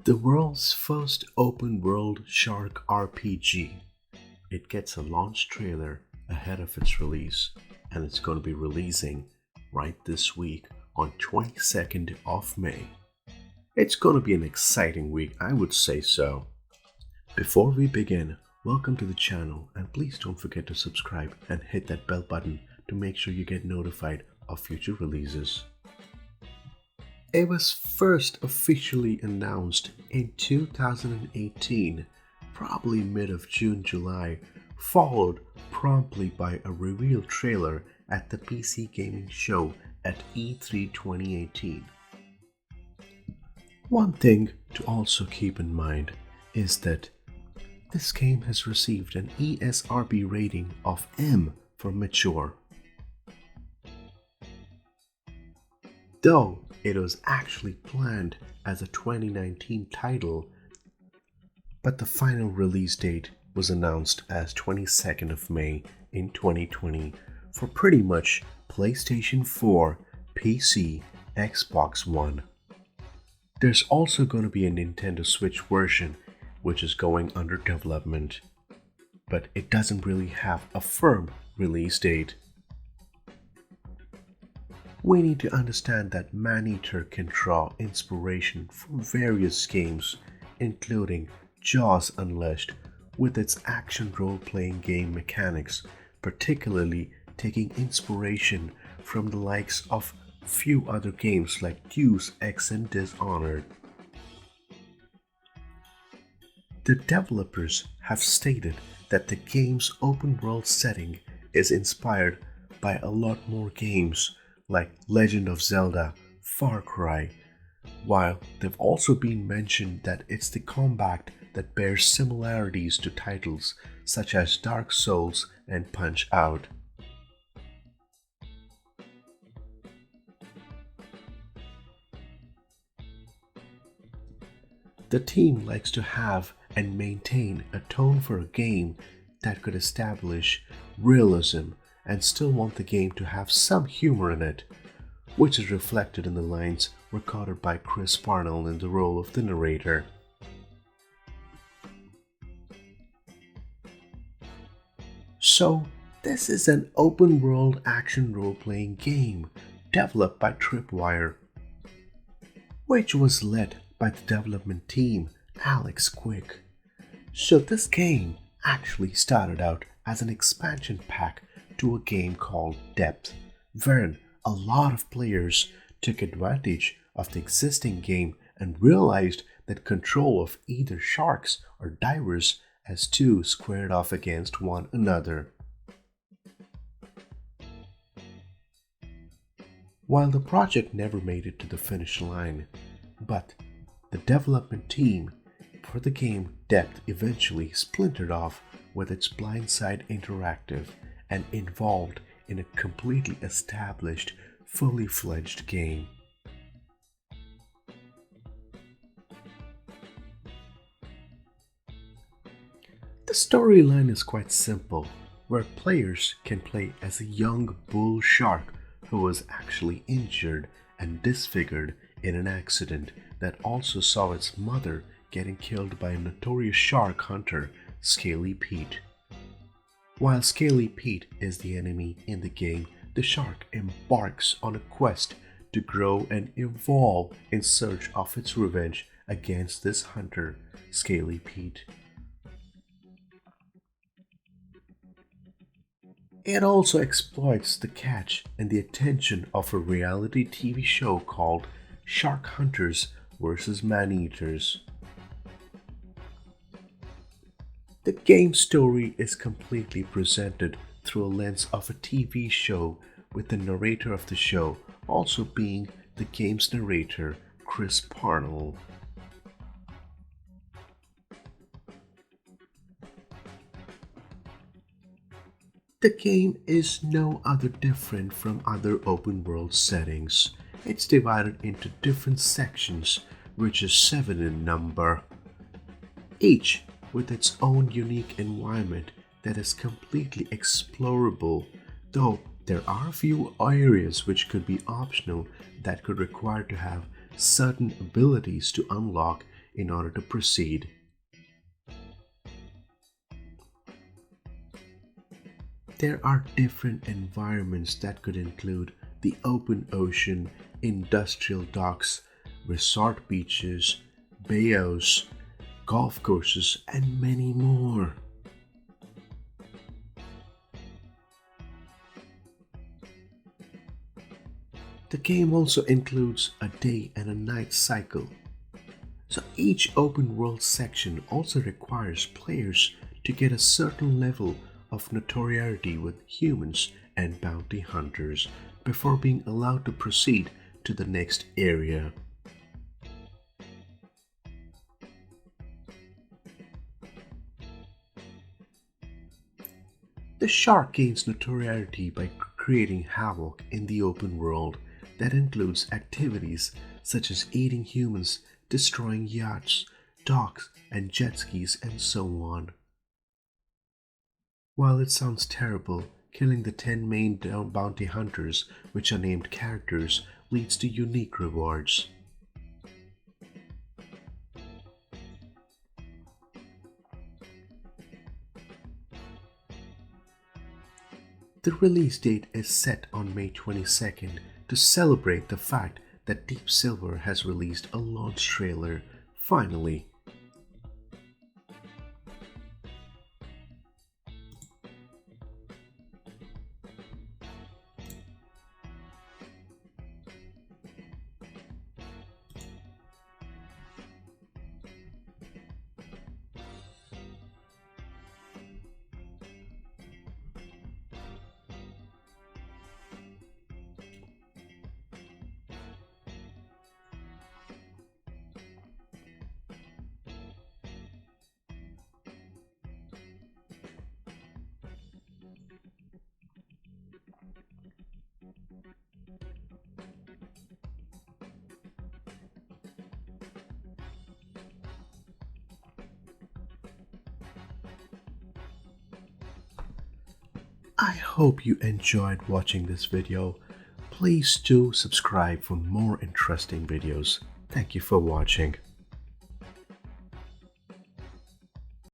The world's first open world ShaRkPG. It gets a launch trailer ahead of its release, and it's going to be releasing right this week on 22nd of May. It's going to be an exciting week, I would say so. Before we begin, welcome to the channel, and please don't forget to subscribe and hit that bell button to make sure you get notified of future releases. It was first officially announced in 2018, probably mid of June, July, followed promptly by a reveal trailer at the PC gaming show at E3 2018. One thing to also keep in mind is that this game has received an ESRB rating of M for mature. Though it was actually planned as a 2019 title, but the final release date was announced as 22nd of May in 2020 for pretty much PlayStation 4, PC, Xbox One. There's also going to be a Nintendo Switch version which is going under development, but it doesn't really have a firm release date. We need to understand that Maneater can draw inspiration from various games, including Jaws Unleashed, with its action role-playing game mechanics, particularly taking inspiration from the likes of few other games like Deus Ex and Dishonored. The developers have stated that the game's open-world setting is inspired by a lot more games like Legend of Zelda, Far Cry, while they've also been mentioned that it's the combat that bears similarities to titles such as Dark Souls and Punch-Out. The team likes to have and maintain a tone for a game that could establish realism and still want the game to have some humor in it, which is reflected in the lines recorded by Chris Parnell in the role of the narrator. So, this is an open-world action role-playing game developed by Tripwire, which was led by the development team Alex Quick. So this game actually started out as an expansion pack to a game called Depth, wherein a lot of players took advantage of the existing game and realized that control of either sharks or divers as two squared off against one another. While the project never made it to the finish line, but the development team for the game Depth eventually splintered off with its Blindside Interactive and involved in a completely established, fully fledged game. The storyline is quite simple, where players can play as a young bull shark who was actually injured and disfigured in an accident that also saw its mother getting killed by a notorious shark hunter, Scaly Pete. While Scaly Pete is the enemy in the game, the shark embarks on a quest to grow and evolve in search of its revenge against this hunter, Scaly Pete. It also exploits the catch and the attention of a reality TV show called Shark Hunters vs. Man-Eaters. The game story is completely presented through a lens of a TV show, with the narrator of the show also being the game's narrator, Chris Parnell. The game is no other different from other open world settings. It's divided into different sections, which is 7 in number, each with its own unique environment that is completely explorable, though there are a few areas which could be optional that could require to have certain abilities to unlock in order to proceed. There are different environments that could include the open ocean, industrial docks, resort beaches, bayous, golf courses, and many more. The game also includes a day and a night cycle. So each open world section also requires players to get a certain level of notoriety with humans and bounty hunters before being allowed to proceed to the next area. The shark gains notoriety by creating havoc in the open world that includes activities such as eating humans, destroying yachts, docks, and jet skis, and so on. While it sounds terrible, killing the 10 main bounty hunters, which are named characters, leads to unique rewards. The release date is set on May 22nd to celebrate the fact that Deep Silver has released a launch trailer, finally. I hope you enjoyed watching this video. Please do subscribe for more interesting videos. Thank you for watching.